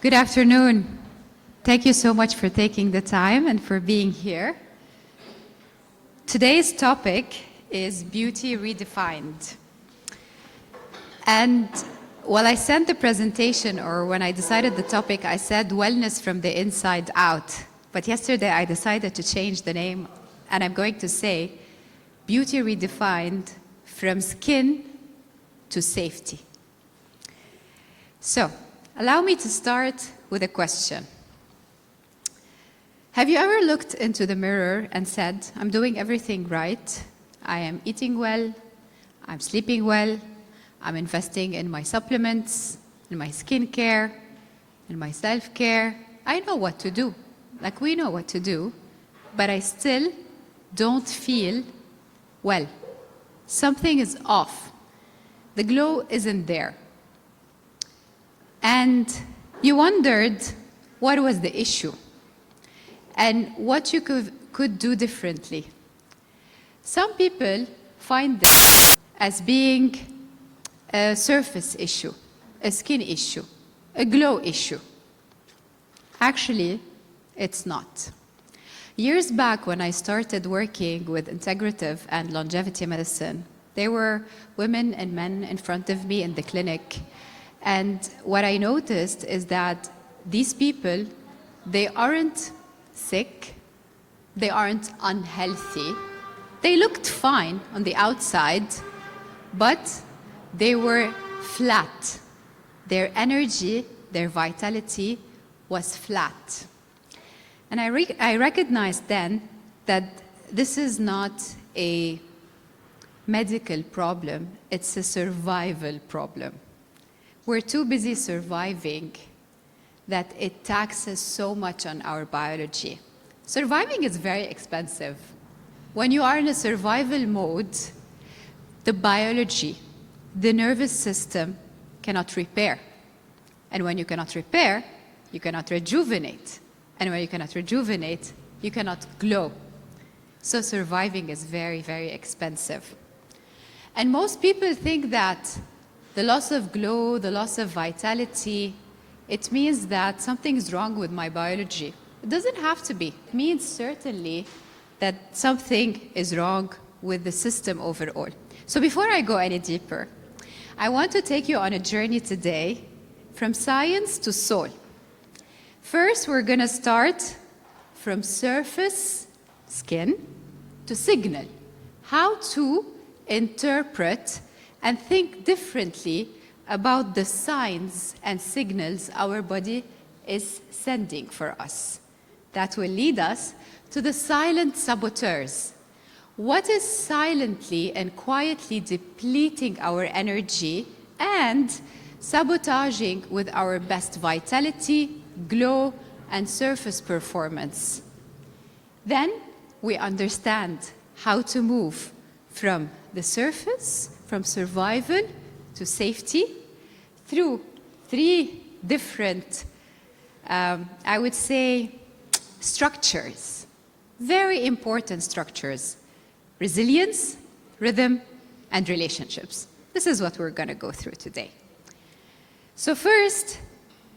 Good afternoon. Thank you so much for taking the time and for being here. Today's topic is beauty redefined. And while I sent the presentation, or when I decided the topic, I said wellness from the inside out. But yesterday I decided to change the name, and I'm going to say beauty redefined from skin to safety. So, allow me to start with a question. Have you ever looked into the mirror and said, I'm doing everything right, I am eating well, I'm sleeping well, I'm investing in my supplements, in my skincare, in my self-care, I know what to do, like we know what to do, but I still don't feel well. Something is off. The glow isn't there. And you wondered what was the issue and what you could do differently. Some people find this as being a surface issue, a skin issue, a glow issue. Actually, it's not. Years back when I started working with integrative and longevity medicine, there were women and men in front of me in the clinic. And what I noticed is that these people, they aren't sick, they aren't unhealthy. They looked fine on the outside, but they were flat. Their energy, their vitality was flat. And I recognized then that this is not a medical problem, it's a survival problem. We're too busy surviving that it taxes so much on our biology. Surviving is very expensive. When you are in a survival mode, the biology, the nervous system cannot repair. And when you cannot repair, you cannot rejuvenate. And when you cannot rejuvenate, you cannot glow. So surviving is very, very expensive. And most people think that the loss of glow, the loss of vitality, it means that something's wrong with my biology. It doesn't have to be. It means certainly that something is wrong with the system overall. So before I go any deeper, I want to take you on a journey today from science to soul. First, we're going to start from surface, skin, to signal. How to interpret and think differently about the signs and signals our body is sending for us. That will lead us to the silent saboteurs. What is silently and quietly depleting our energy and sabotaging with our best vitality, glow, and surface performance? Then we understand how to move from the surface, from survival to safety, through three different, I would say, structures, very important structures: resilience, rhythm, and relationships. This is what we're going to go through today. So first,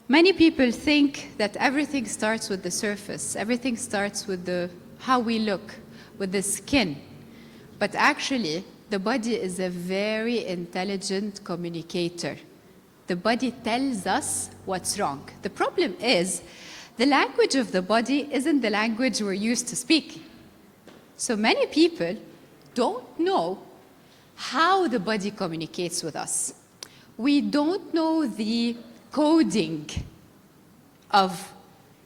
many people think that everything starts with the surface, everything starts with how we look, with the skin. But actually, the body is a very intelligent communicator. The body tells us what's wrong. The problem is, the language of the body isn't the language we're used to speaking. So many people don't know how the body communicates with us. We don't know the coding of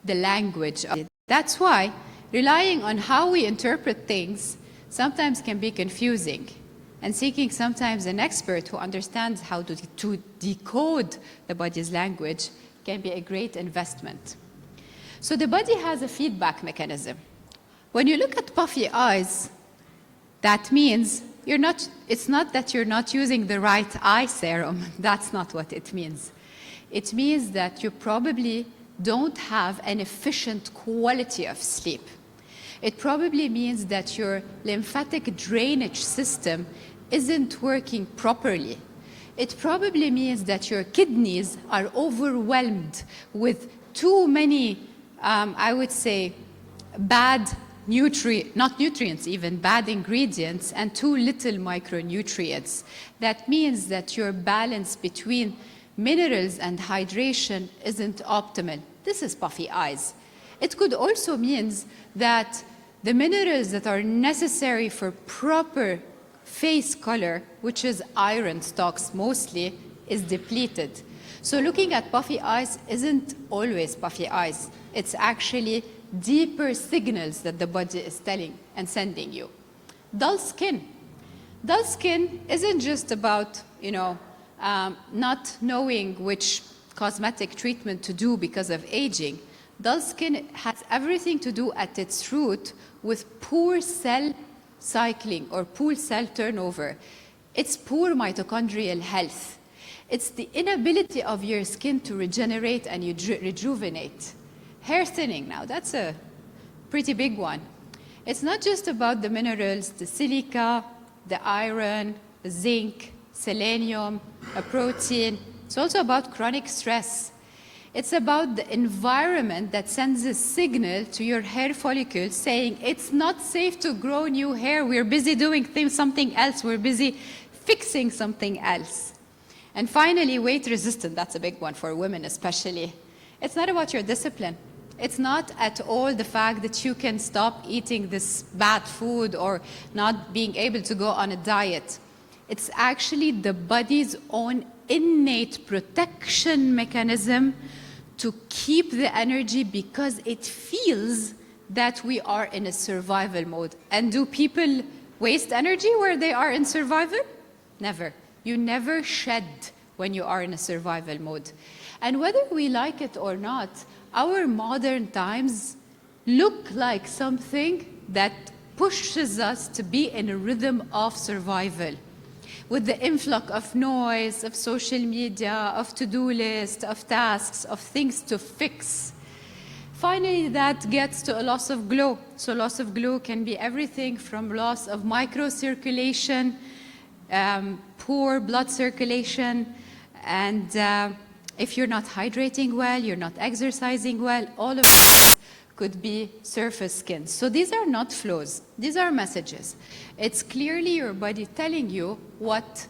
the language. That's why relying on how we interpret things sometimes can be confusing. And seeking sometimes an expert who understands how to decode the body's language can be a great investment. So the body has a feedback mechanism. When you look at puffy eyes, that means it's not that you're not using the right eye serum. That's not what it means. It means that you probably don't have an efficient quality of sleep. It probably means that your lymphatic drainage system isn't working properly. It probably means that your kidneys are overwhelmed with too many, I would say, bad not nutrients even, bad ingredients, and too little micronutrients. That means that your balance between minerals and hydration isn't optimal. This is puffy eyes. It could also mean that the minerals that are necessary for proper face color, which is iron stocks mostly, is depleted. So looking at puffy eyes isn't always puffy eyes. It's actually deeper signals that the body is telling and sending you. Dull skin. Dull skin isn't just about, not knowing which cosmetic treatment to do because of aging. Dull skin has everything to do at its root with poor cell cycling or poor cell turnover. It's poor mitochondrial health. It's the inability of your skin to regenerate and rejuvenate. Hair thinning, now that's a pretty big one. It's not just about the minerals, the silica, the iron, the zinc, selenium, a protein. It's also about chronic stress. It's about the environment that sends a signal to your hair follicles saying it's not safe to grow new hair. We're busy doing something else. We're busy fixing something else. And finally, weight resistant. That's a big one for women especially. It's not about your discipline. It's not at all the fact that you can stop eating this bad food or not being able to go on a diet. It's actually the body's own innate protection mechanism to keep the energy because it feels that we are in a survival mode. And do people waste energy where they are in survival? Never. You never shed when you are in a survival mode. And whether we like it or not, our modern times look like something that pushes us to be in a rhythm of survival. With the influx of noise, of social media, of to-do lists, of tasks, of things to fix. Finally, that gets to a loss of glow. So loss of glow can be everything from loss of microcirculation, poor blood circulation, and if you're not hydrating well, you're not exercising well, all of this could be surface skin. So these are not flaws, these are messages. It's clearly your body telling you what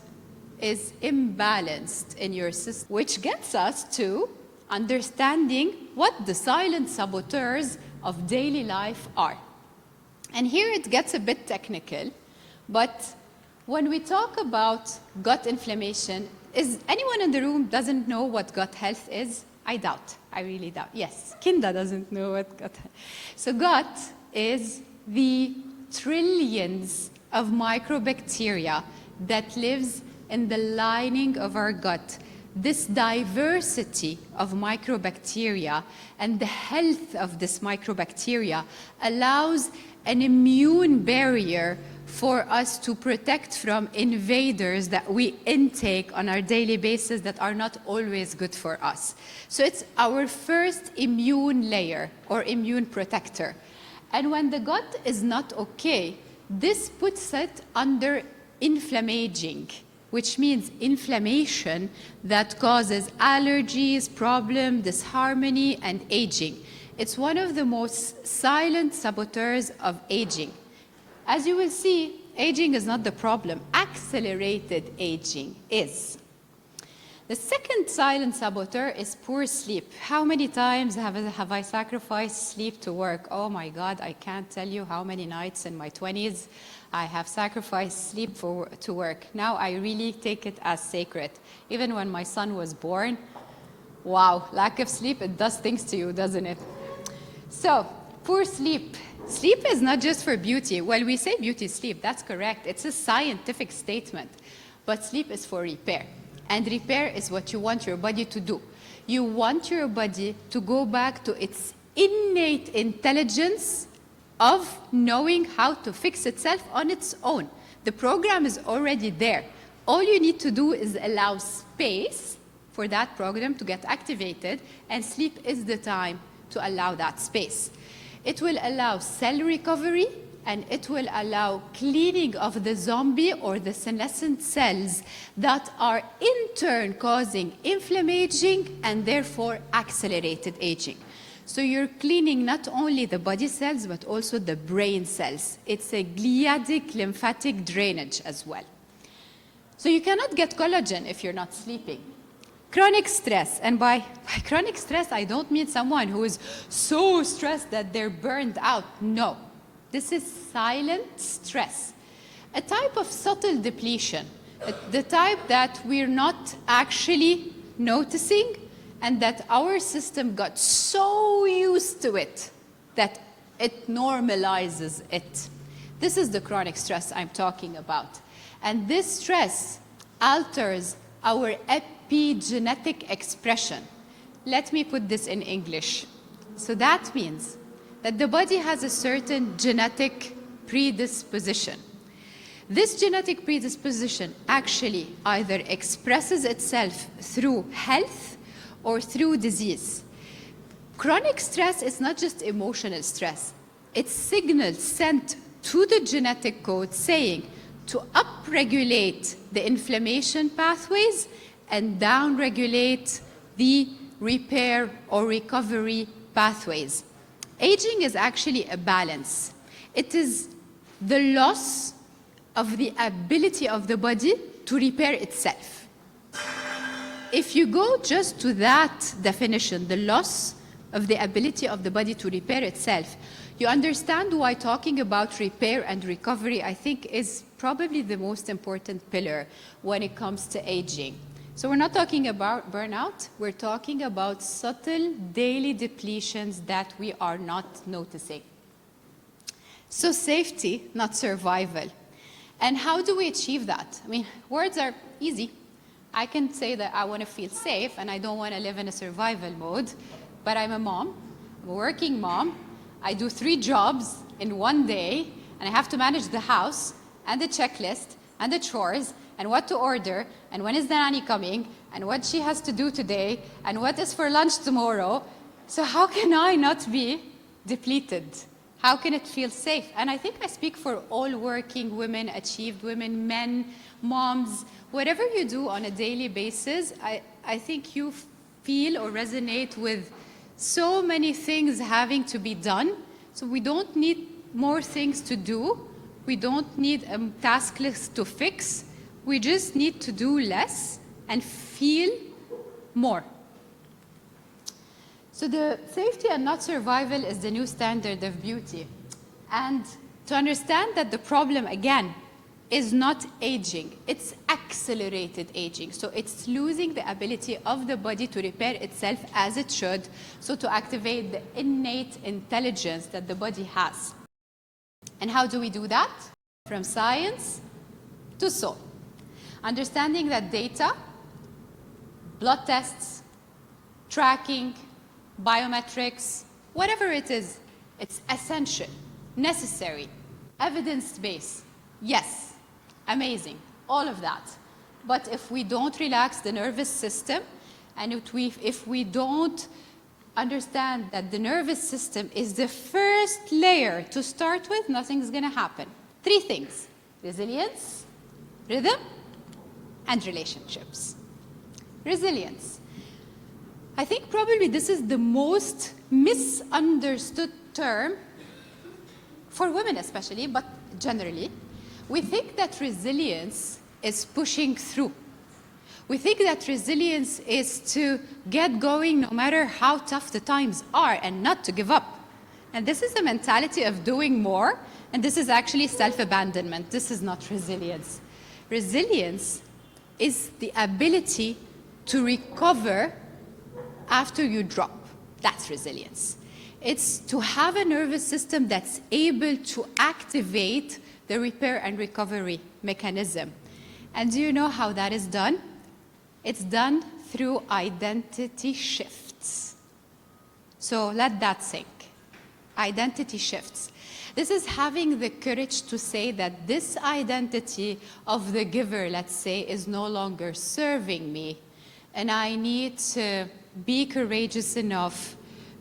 is imbalanced in your system, which gets us to understanding what the silent saboteurs of daily life are. And here it gets a bit technical, but when we talk about gut inflammation, is anyone in the room doesn't know what gut health is? I doubt. I really doubt. Yes, Kinda doesn't know what gut health is. So gut is the trillions of microbacteria that lives in the lining of our gut. This diversity of microbacteria and the health of this microbacteria allows an immune barrier for us to protect from invaders that we intake on our daily basis that are not always good for us. So it's our first immune layer or immune protector. And when the gut is not okay, this puts it under inflammaging, which means inflammation that causes allergies, problems, disharmony, and aging. It's one of the most silent saboteurs of aging. As you will see, aging is not the problem. Accelerated aging is. The second silent saboteur is poor sleep. How many times have I sacrificed sleep to work? Oh my God, I can't tell you how many nights in my 20s I have sacrificed sleep to work. Now I really take it as sacred. Even when my son was born, wow, lack of sleep, it does things to you, doesn't it? So, poor sleep. Sleep is not just for beauty. Well, we say beauty is sleep, that's correct. It's a scientific statement. But sleep is for repair. And repair is what you want your body to do. You want your body to go back to its innate intelligence of knowing how to fix itself on its own. The program is already there. All you need to do is allow space for that program to get activated, and sleep is the time to allow that space. It will allow cell recovery and it will allow cleaning of the zombie or the senescent cells that are in turn causing inflammation and therefore accelerated aging. So you're cleaning not only the body cells, but also the brain cells. It's a gliadic lymphatic drainage as well. So you cannot get collagen if you're not sleeping. Chronic stress, and by chronic stress, I don't mean someone who is so stressed that they're burned out. No, this is silent stress, a type of subtle depletion, the type that we're not actually noticing and that our system got so used to it that it normalizes it. This is the chronic stress I'm talking about. And this stress alters our epigenetic expression. Let me put this in English. So that means that the body has a certain genetic predisposition. This genetic predisposition actually either expresses itself through health or through disease. Chronic stress is not just emotional stress. It's signals sent to the genetic code saying to upregulate the inflammation pathways and downregulate the repair or recovery pathways. Aging is actually a balance. It is the loss of the ability of the body to repair itself. If you go just to that definition, the loss of the ability of the body to repair itself, you understand why talking about repair and recovery, I think, is probably the most important pillar when it comes to aging. So we're not talking about burnout, we're talking about subtle daily depletions that we are not noticing. So safety, not survival. And how do we achieve that? I mean, words are easy. I can say that I want to feel safe and I don't want to live in a survival mode, but I'm a mom, I'm a working mom, I do 3 jobs in one day, and I have to manage the house and the checklist and the chores and what to order and when is the nanny coming and what she has to do today and what is for lunch tomorrow. So how can I not be depleted? How can it feel safe? And I think I speak for all working women, achieved women, men, moms, whatever you do on a daily basis, I think you feel or resonate with so many things having to be done. So we don't need more things to do. We don't need a task list to fix. We just need to do less and feel more. So the safety and not survival is the new standard of beauty. And to understand that the problem, again, is not aging, it's accelerated aging. So it's losing the ability of the body to repair itself as it should, so to activate the innate intelligence that the body has. And how do we do that? From science to soul. Understanding that data, blood tests, tracking, biometrics, whatever it is, it's essential, necessary, evidence-based. Yes, amazing, all of that. But if we don't relax the nervous system, and if we don't understand that the nervous system is the first layer to start with, nothing's going to happen. 3 things: resilience, rhythm, and relationships. Resilience. I think probably this is the most misunderstood term for women especially, but generally. We think that resilience is pushing through. We think that resilience is to get going no matter how tough the times are and not to give up. And this is a mentality of doing more, and this is actually self-abandonment. This is not resilience. Resilience is the ability to recover after you drop. That's resilience. It's to have a nervous system that's able to activate the repair and recovery mechanism. And do you know how that is done? It's done through identity shifts. So let that sink. Identity shifts. This is having the courage to say that this identity of the giver, let's say, is no longer serving me. And I need to be courageous enough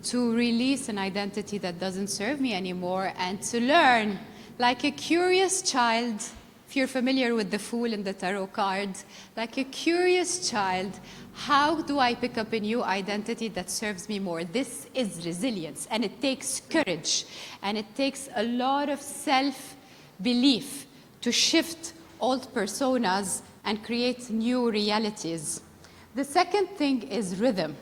to release an identity that doesn't serve me anymore and to learn like a curious child, if you're familiar with the Fool and the Tarot card, like a curious child, how do I pick up a new identity that serves me more? This is resilience, and it takes courage, and it takes a lot of self-belief to shift old personas and create new realities. The second thing is rhythm.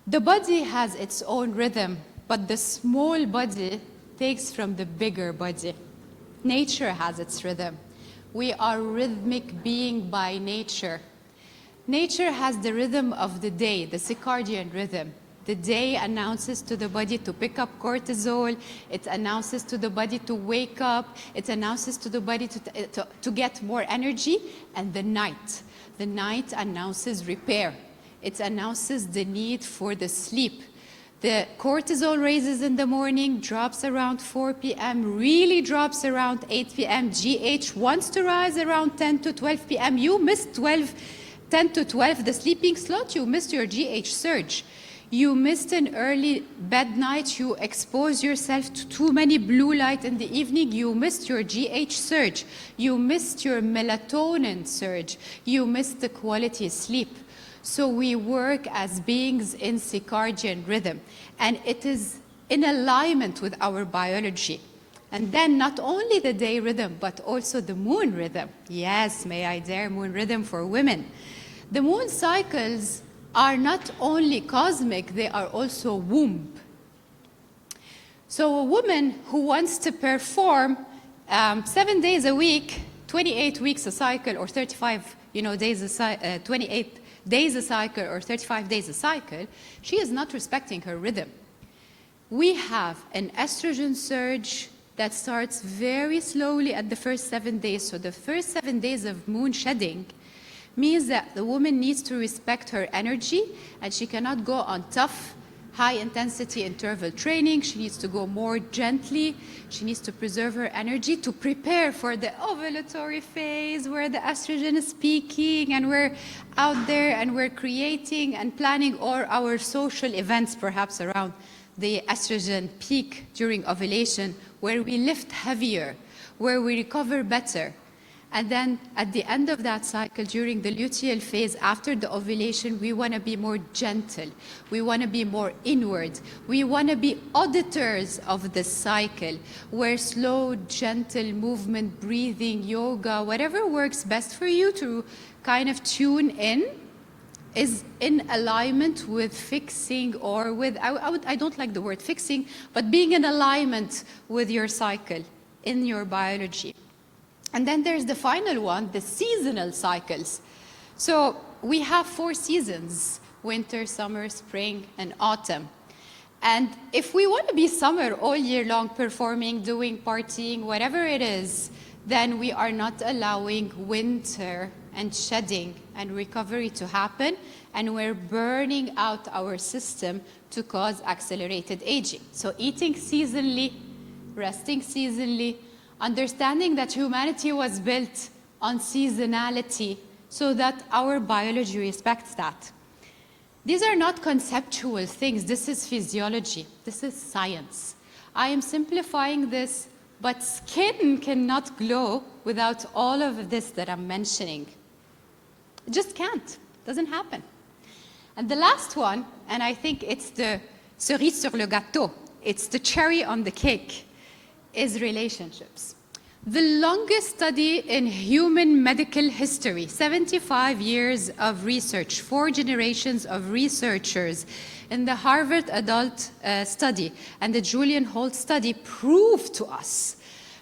The body has its own rhythm, but the small body takes from the bigger body. Nature has its rhythm. We are rhythmic being by nature. Nature has the rhythm of the day, the circadian rhythm. The day announces to the body to pick up cortisol. It announces to the body to wake up. It announces to the body to get more energy. And the night announces repair. It announces the need for the sleep. The cortisol raises in the morning, drops around 4 p.m., really drops around 8 p.m. GH wants to rise around 10 to 12 p.m. You missed 10 to 12, the sleeping slot, you missed your GH surge. You missed an early bed night, you exposed yourself to too many blue light in the evening, you missed your GH surge. You missed your melatonin surge. You missed the quality sleep. So we work as beings in circadian rhythm, and it is in alignment with our biology. And then not only the day rhythm, but also the moon rhythm. Yes, may I dare, moon rhythm for women. The moon cycles are not only cosmic, they are also womb. So a woman who wants to perform 7 days a week, 28 weeks a cycle, or 35 days 28 days a cycle, or 35 days a cycle, she is not respecting her rhythm. We have an estrogen surge that starts very slowly at the first 7 days. So the first 7 days of moon shedding means that the woman needs to respect her energy, and she cannot go on tough, high-intensity interval training. She needs to go more gently. She needs to preserve her energy to prepare for the ovulatory phase where the estrogen is peaking, and we're out there and we're creating and planning all our social events perhaps around the estrogen peak during ovulation, where we lift heavier, where we recover better. And then at the end of that cycle, during the luteal phase, after the ovulation, we want to be more gentle. We want to be more inward. We want to be auditors of the cycle, where slow, gentle movement, breathing, yoga, whatever works best for you to kind of tune in, is in alignment with fixing, or with, I don't like the word fixing, but being in alignment with your cycle in your biology. And then there's the final one, the seasonal cycles. So we have 4 seasons: winter, summer, spring, and autumn. And if we want to be summer all year long, performing, doing, partying, whatever it is, then we are not allowing winter and shedding and recovery to happen, and we're burning out our system to cause accelerated aging. So eating seasonally, resting seasonally, understanding that humanity was built on seasonality so that our biology respects that. These are not conceptual things. This is physiology. This is science. I am simplifying this, but skin cannot glow without all of this that I'm mentioning. It just can't. It doesn't happen. And the last one, and I think it's the cerise sur le gâteau, it's the cherry on the cake, is relationships. The longest study in human medical history, 75 years of research, 4 generations of researchers in the Harvard Adult Study and the Julian Holt Study, proved to us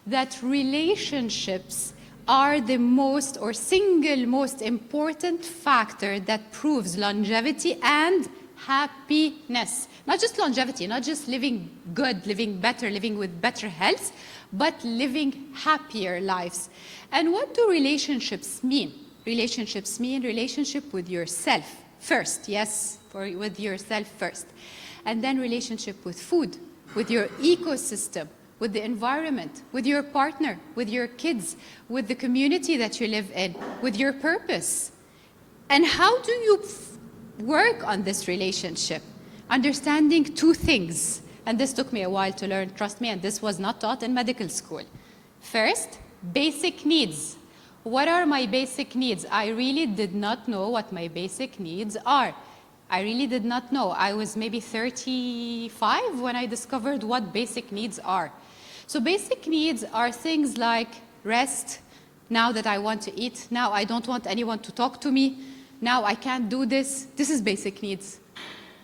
that relationships are the most or single most important factor that proves longevity and happiness. Not just longevity, not just living good, living better, living with better health, but living happier lives. And what do relationships mean? Relationships mean relationship with yourself first, yes, with yourself first. And then relationship with food, with your ecosystem, with the environment, with your partner, with your kids, with the community that you live in, with your purpose. And how do you work on this relationship? Understanding 2 things. And this took me a while to learn, trust me, and this was not taught in medical school. First, basic needs. What are my basic needs? I really did not know what my basic needs are. I really did not know. I was maybe 35 when I discovered what basic needs are. So basic needs are things like rest, now that I want to eat, now I don't want anyone to talk to me, now I can't do this. This is basic needs.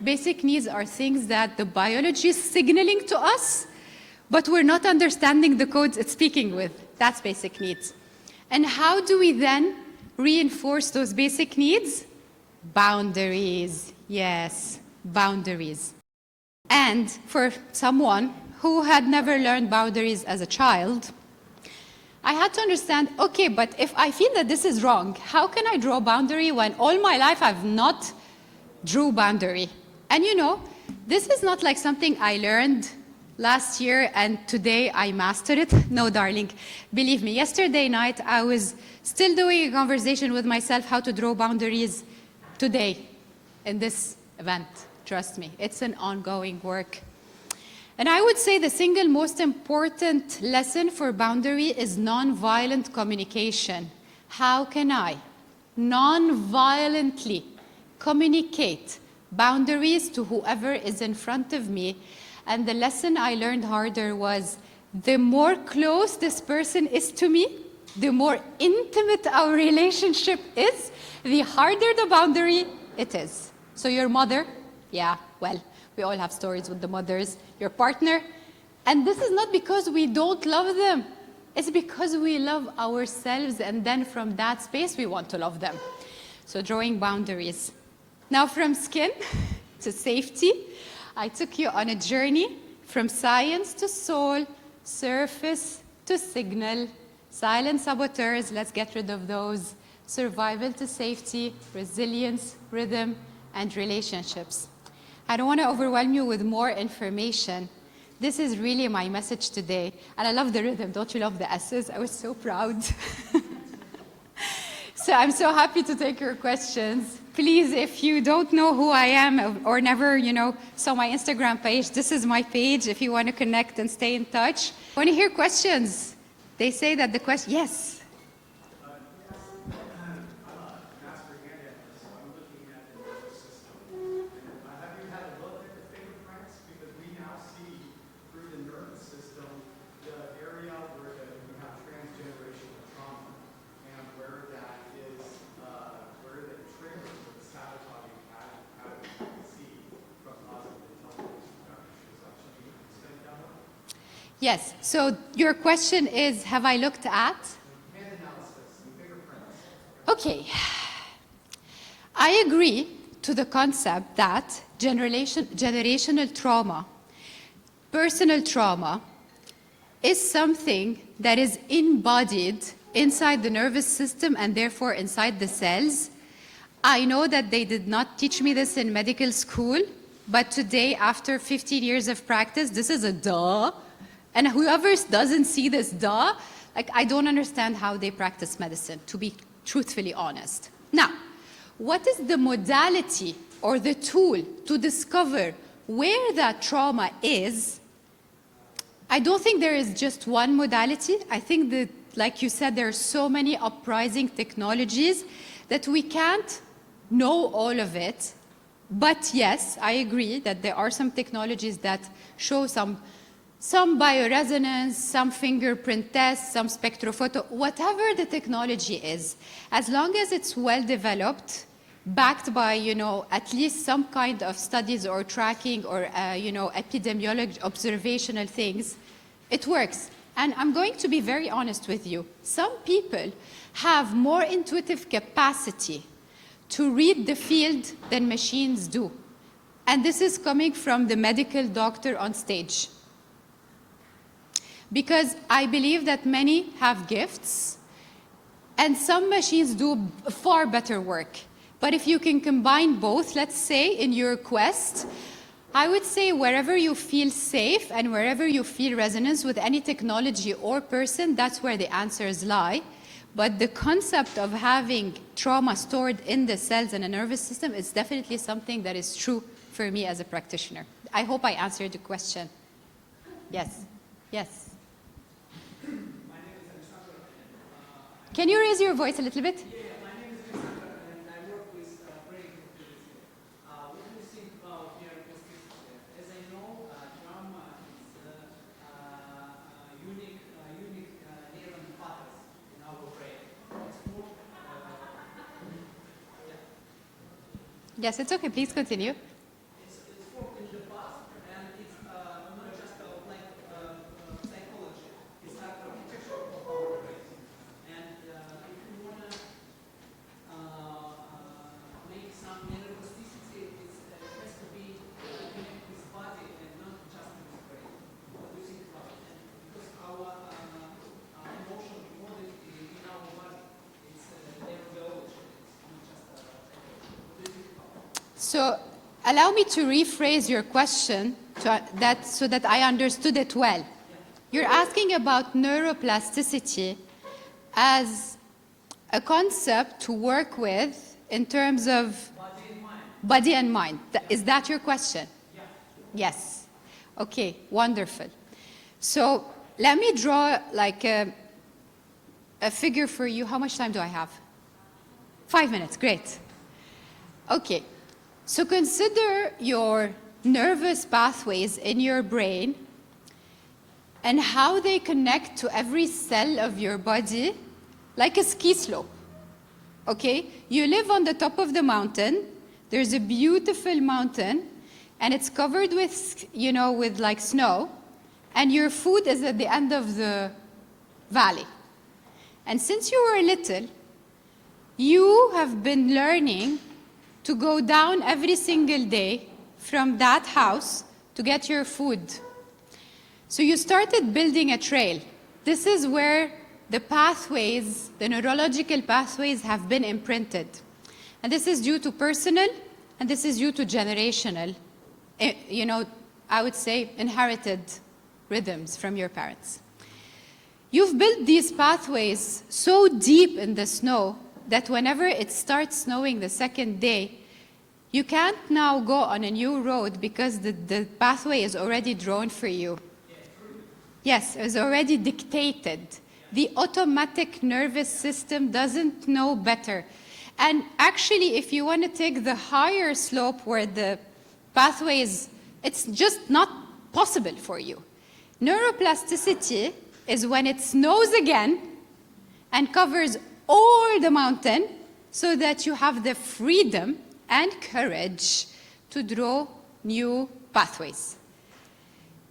Basic needs are things that the biology is signaling to us, but we're not understanding the codes it's speaking with. That's basic needs. And how do we then reinforce those basic needs? Boundaries. Yes, boundaries. And for someone who had never learned boundaries as a child, I had to understand, okay, but if I feel that this is wrong, how can I draw a boundary when all my life I've not drew boundary? And you know, this is not like something I learned last year and today I mastered it. No, darling, believe me, yesterday night I was still doing a conversation with myself how to draw boundaries today in this event. Trust me, it's an ongoing work. And I would say the single most important lesson for boundary is non-violent communication. How can I non-violently communicate boundaries to whoever is in front of me? And the lesson I learned harder was the more close this person is to me, the more intimate our relationship is, the harder the boundary it is. So your mother, yeah, well, we all have stories with the mothers, your partner, and this is not because we don't love them. It's because we love ourselves, and then from that space, we want to love them. So drawing boundaries. Now from skin to safety, I took you on a journey from science to soul, surface to signal, silent saboteurs, let's get rid of those, survival to safety, resilience, rhythm, and relationships. I don't want to overwhelm you with more information. This is really my message today. And I love the rhythm. Don't you love the S's? I was so proud. So I'm so happy to take your questions. Please, if you don't know who I am or never, saw my Instagram page, this is my page if you want to connect and stay in touch. I want to hear questions. They say that the question, yes. Yes, so your question is, have I looked at? Okay, I agree to the concept that generational trauma, personal trauma, is something that is embodied inside the nervous system and therefore inside the cells. I know that they did not teach me this in medical school, but today, after 15 years of practice, this is a duh. And whoever doesn't see this duh, I don't understand how they practice medicine, to be truthfully honest. Now, what is the modality or the tool to discover where that trauma is? I don't think there is just one modality. I think that, like you said, there are so many uprising technologies that we can't know all of it. But yes, I agree that there are some technologies that show some bioresonance, some fingerprint tests, some spectrophoto, whatever the technology is, as long as it's well developed, backed by, at least some kind of studies or tracking or, epidemiologic observational things, it works. And I'm going to be very honest with you. Some people have more intuitive capacity to read the field than machines do. And this is coming from the medical doctor on stage. Because I believe that many have gifts, and some machines do far better work. But if you can combine both, let's say, in your quest, I would say wherever you feel safe and wherever you feel resonance with any technology or person, that's where the answers lie. But the concept of having trauma stored in the cells and the nervous system is definitely something that is true for me as a practitioner. I hope I answered the question. Yes, yes. Can you raise your voice a little bit? Yeah, my name is Alexander, and I work with brain activity. What do you think about neuroplasticity? As I know, trauma is unique neuron patterns in our brain. It's more, yeah. Yes, it's okay. Please continue. It's formed in the past, and it's not just like psychology. It's architecture of our brain. And if you want to make some neuroplasticity, it has to be connected with body and not just with brain. What do you think about it? And because our emotion model in our body, it's neurobiology, it's not just psychology. What do you think about it? So allow me to rephrase your question so that I understood it well. You're asking about neuroplasticity as a concept to work with in terms of Body and mind. body and mind. Is that your question? Yeah. Yes. Okay, wonderful. So let me draw like a figure for you. How much time do I have? 5 minutes, great. Okay, so consider your nervous pathways in your brain and how they connect to every cell of your body like a ski slope. Okay, you live on the top of the mountain. There's a beautiful mountain, and it's covered with, with like snow, and your food is at the end of the valley. And since you were little, you have been learning to go down every single day from that house to get your food. So you started building a trail. This is where the pathways, the neurological pathways have been imprinted. And this is due to personal, and this is due to generational, I would say inherited rhythms from your parents. You've built these pathways so deep in the snow that whenever it starts snowing the second day, you can't now go on a new road because the pathway is already drawn for you. Yes, it's already dictated. The automatic nervous system doesn't know better. And actually, if you want to take the higher slope where the pathway is, it's just not possible for you. Neuroplasticity is when it snows again and covers all the mountain so that you have the freedom and courage to draw new pathways.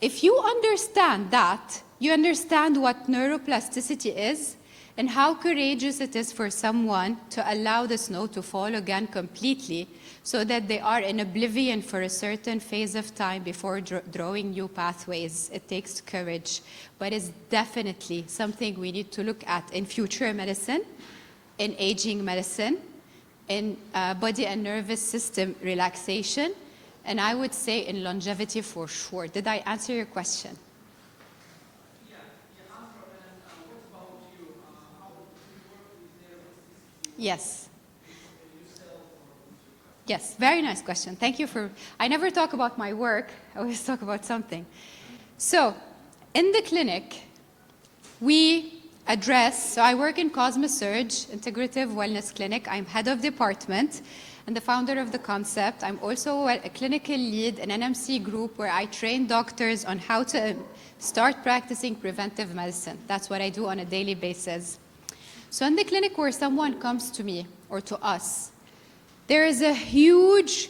If you understand that, you understand what neuroplasticity is and how courageous it is for someone to allow the snow to fall again completely so that they are in oblivion for a certain phase of time before drawing new pathways. It takes courage, but it's definitely something we need to look at in future medicine, in aging medicine, in body and nervous system relaxation, and I would say in longevity for sure. Did I answer your question? Yeah, answer. And what about you? How do you work with neuroplasticity? Yes. Yourself or Yes, very nice question. Thank you for, I never talk about my work, I always talk about something. So, in the clinic, we address, so I work in Cosmosurge, Integrative Wellness Clinic. I'm head of department and the founder of the concept. I'm also a clinical lead in an NMC group where I train doctors on how to start practicing preventive medicine. That's what I do on a daily basis. So in the clinic where someone comes to me or to us, there is a huge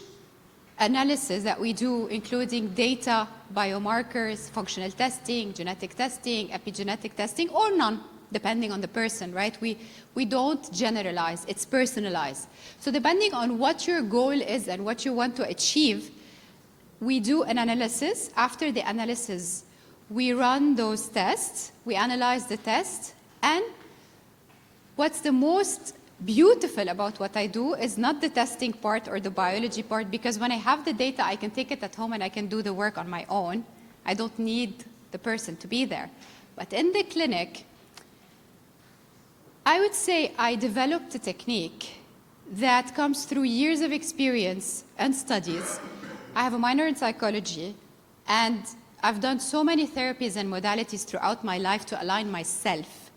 analysis that we do, including data, biomarkers, functional testing, genetic testing, epigenetic testing, or none, depending on the person, right? We don't generalize, it's personalized. So depending on what your goal is and what you want to achieve, we do an analysis. After the analysis, we run those tests, we analyze the test, and what's the most beautiful about what I do is not the testing part or the biology part, because when I have the data, I can take it at home and I can do the work on my own. I don't need the person to be there. But in the clinic, I would say I developed a technique that comes through years of experience and studies. I have a minor in psychology. And I've done so many therapies and modalities throughout my life to align myself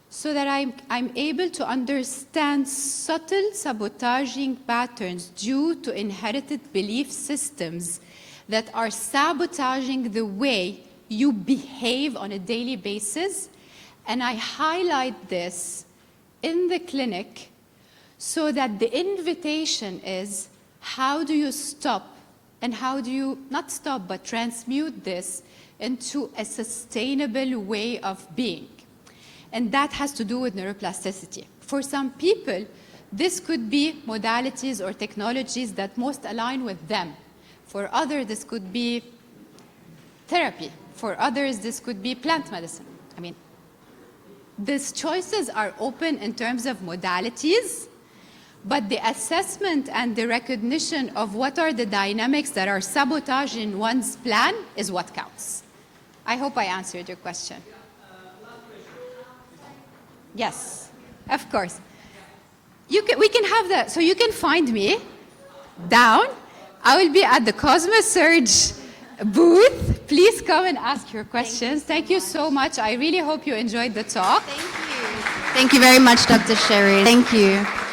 so that I'm able to understand subtle sabotaging patterns due to inherited belief systems that are sabotaging the way you behave on a daily basis. And I highlight this in the clinic so that the invitation is, how do you stop and how do you, not stop, but transmute this into a sustainable way of being? And that has to do with neuroplasticity. For some people, this could be modalities or technologies that most align with them. For others, this could be therapy. For others, this could be plant medicine. I mean, these choices are open in terms of modalities, but the assessment and the recognition of what are the dynamics that are sabotaging one's plan is what counts. I hope I answered your question. Yes, of course. We can have that. So you can find me down. I will be at the Cosmosurge booth. Please come and ask your questions. Thank you so much. I really hope you enjoyed the talk. Thank you. Thank you very much, Dr. Cherrine. Thank you.